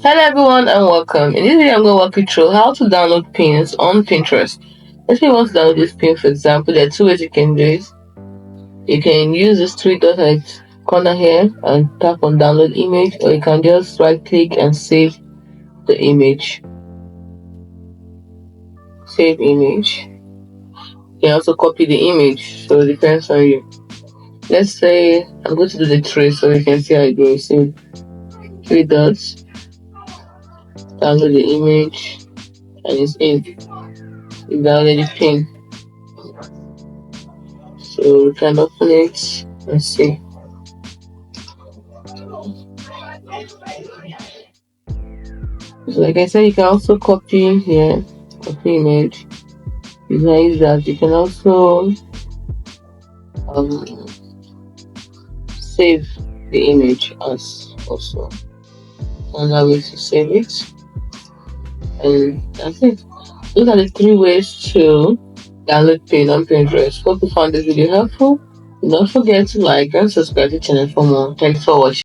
Hello everyone and welcome. In this video, I'm going to walk you through how to download pins on Pinterest. Let's say you want to download this pin, for example, there are two ways you can do it. You can use this three dots at the corner here and tap on download image, or you can just right click and save the image. Save image. You can also copy the image, so it depends on you. Let's say I'm going to do the trace so you can see how it goes. So three dots, download the image, and it's in. You download the pin. So we can open it and see. So like I said, you can also copy here, copy image. You can use that. You can also um, save the image as also another way to save it. And that's it. Those are the three ways to download pin on Pinterest. Hope you found this video helpful. Do not forget to like and subscribe to the channel for more. Thanks for watching.